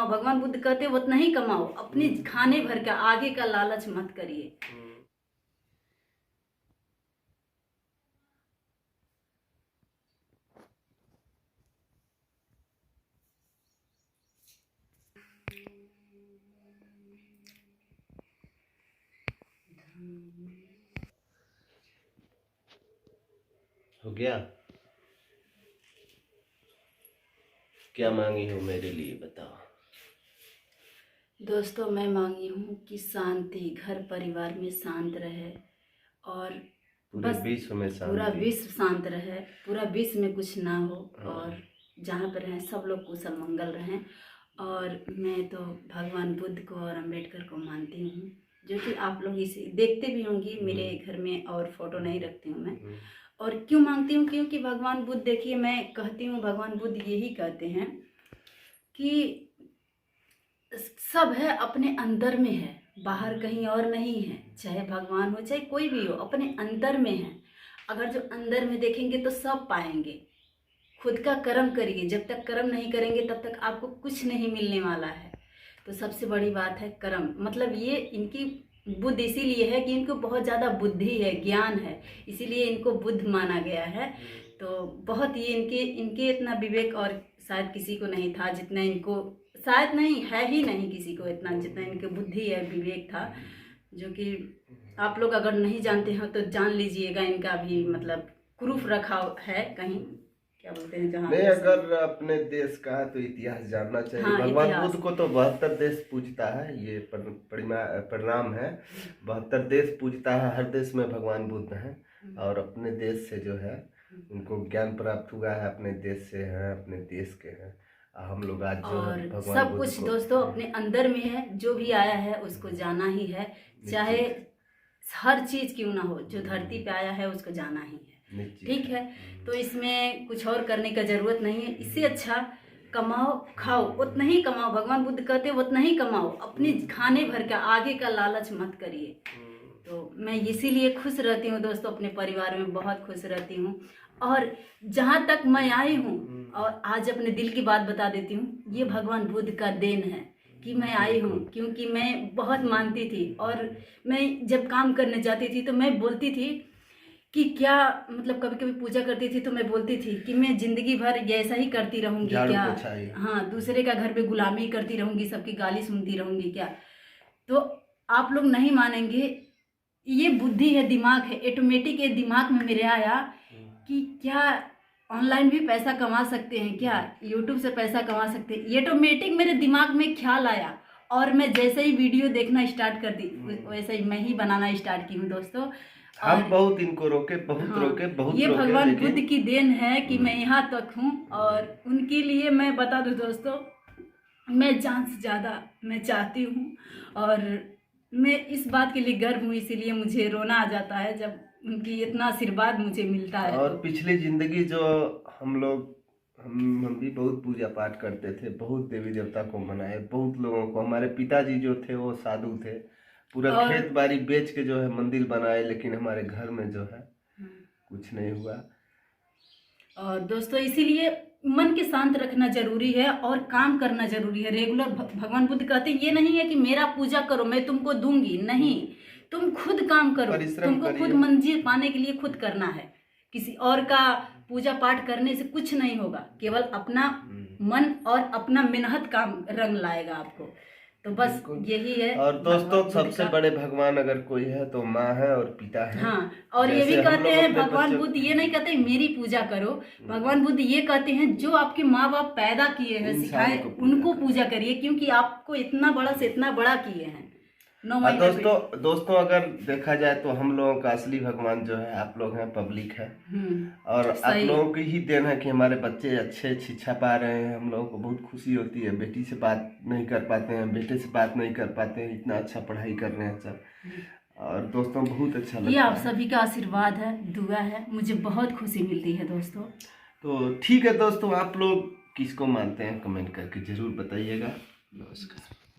भगवान बुद्ध कहते हैं उतना ही कमाओ, अपने खाने भर का, आगे का लालच मत करिए। हो गया? क्या मांगी हो मेरे लिए, बताओ। दोस्तों मैं मांगी हूँ कि शांति घर परिवार में शांत रहे और पूरे बस विश्व में पूरा शांति। विश्व शांत रहे, पूरा विश्व में कुछ ना हो और जहाँ पर रहें सब लोग कुशल मंगल रहें। और मैं तो भगवान बुद्ध को और अम्बेडकर को मानती हूँ, जो कि आप लोग इसे देखते भी होंगे। मेरे घर में और फोटो नहीं रखती हूँ मैं। और क्यों मांगती हूँ? क्योंकि भगवान बुद्ध, देखिए मैं कहती हूँ भगवान बुद्ध यही कहते हैं कि सब है अपने अंदर में है, बाहर कहीं और नहीं है। चाहे भगवान हो चाहे कोई भी हो, अपने अंदर में है। अगर जो अंदर में देखेंगे तो सब पाएंगे। खुद का कर्म करिए, जब तक कर्म नहीं करेंगे तब तक आपको कुछ नहीं मिलने वाला है। तो सबसे बड़ी बात है कर्म। मतलब ये इनकी बुद्ध इसीलिए है कि इनको बहुत ज़्यादा बुद्धि है, ज्ञान है, इसीलिए इनको बुद्ध माना गया है। तो बहुत ही इनके इतना विवेक और शायद किसी को नहीं था जितना इनको, शायद नहीं है ही नहीं किसी को इतना जितना इनके बुद्धि है, विवेक था। जो कि आप लोग अगर नहीं जानते हो तो जान लीजिएगा। इनका भी मतलब प्रूफ रखा है कहीं, क्या बोलते हैं जहाँ नहीं, अगर अपने देश का है तो इतिहास जानना चाहिए। हाँ, भगवान इतिहास। बुद्ध को तो 72 देश पूजता है, ये परिणाम है। 72 देश पूजता है, हर देश में भगवान बुद्ध हैं। और अपने देश से जो है उनको ज्ञान प्राप्त हुआ है, अपने देश से हैं, अपने देश के हैं। हम लोग आज जो है और भगवान सब बुद्ध कुछ को दोस्तों अपने अंदर में है। जो भी आया है उसको जाना ही है, चाहे हर चीज क्यों ना हो। जो धरती पे आया है उसको जाना ही है, ठीक है। तो इसमें कुछ और करने का जरूरत नहीं है। इससे अच्छा कमाओ खाओ, उतना ही कमाओ। भगवान बुद्ध कहते हैं उतना ही कमाओ, अपने खाने भर का, आगे का लालच मत करिए। तो मैं इसीलिए खुश रहती हूँ दोस्तों, अपने परिवार में बहुत खुश रहती हूँ। और जहाँ तक मैं आई हूँ, और आज अपने दिल की बात बता देती हूँ, ये भगवान बुद्ध का देन है कि मैं आई हूँ। क्योंकि मैं बहुत मानती थी और मैं जब काम करने जाती थी तो मैं बोलती थी कि क्या मतलब, कभी कभी पूजा करती थी तो मैं बोलती थी कि मैं जिंदगी भर ये ऐसा ही करती रहूंगी क्या? हाँ, दूसरे का घर पे गुलामी करती रहूंगी, सबकी गाली सुनती रहूंगी क्या? तो आप लोग नहीं मानेंगे, ये बुद्धि है, दिमाग है, ऑटोमेटिक ये दिमाग में मेरे आया कि क्या ऑनलाइन भी पैसा कमा सकते हैं, क्या यूट्यूब से पैसा कमा सकते हैं। ये ऑटोमेटिक मेरे दिमाग में ख्याल आया और मैं जैसे ही वीडियो देखना स्टार्ट कर दी वैसे ही मैं ही बनाना स्टार्ट की हूँ दोस्तों। हम बहुत इनको रोके, बहुत रोके, बहुत ये रोके, भगवान बुद्ध की देन है कि मैं यहाँ तक हूँ। और उनके लिए मैं बता दूँ दोस्तों, मैं जान से ज़्यादा मैं चाहती हूँ। और मैं इस बात के लिए गर्व हूँ, इसीलिए मुझे रोना आ जाता है जब उनकी इतना आशीर्वाद मुझे मिलता है। और तो पिछली जिंदगी जो हम भी बहुत पूजा पाठ करते थे, बहुत देवी देवता को मनाए, बहुत लोगों को। हमारे पिताजी जो थे वो साधु थे, पूरा खेत बाड़ी बेच के जो है मंदिर बनाए, लेकिन हमारे घर में जो है कुछ नहीं हुआ। और दोस्तों इसीलिए मन के शांत रखना जरूरी है और काम करना जरूरी है रेगुलर। भगवान बुद्ध कहते हैं ये नहीं है कि मेरा पूजा करो मैं तुमको दूंगी, नहीं, तुम खुद काम करो। तुमको खुद मंजिल पाने के लिए खुद करना है, किसी और का पूजा पाठ करने से कुछ नहीं होगा। केवल अपना मन और अपना मेहनत काम रंग लाएगा आपको। तो बस यही है। और दोस्तों सबसे बड़े भगवान अगर कोई है तो माँ है और पिता है। हाँ, और ये भी कहते हैं भगवान बुद्ध ये नहीं कहते मेरी पूजा करो, भगवान बुद्ध ये कहते हैं जो आपके माँ बाप पैदा किए हैं, सिखाए, उनको पूजा करिए, क्योंकि आपको इतना बड़ा से इतना बड़ा किए हैं। दोस्तों अगर देखा जाए तो हम लोगों का असली भगवान जो है आप लोग हैं, पब्लिक है। और आप लोगों की ही देन है कि हमारे बच्चे अच्छे शिक्षा पा रहे हैं। हम लोगों को बहुत खुशी होती है, बेटी से बात नहीं कर पाते हैं, बेटे से बात नहीं कर पाते हैं, इतना अच्छा पढ़ाई कर रहे हैं सब। और दोस्तों बहुत अच्छा लगता है। ये आप सभी का आशीर्वाद है, दुआ है, मुझे बहुत खुशी मिलती है दोस्तों। तो ठीक है दोस्तों, आप लोग किसको मानते हैं कमेंट करके जरूर बताइएगा। नमस्कार।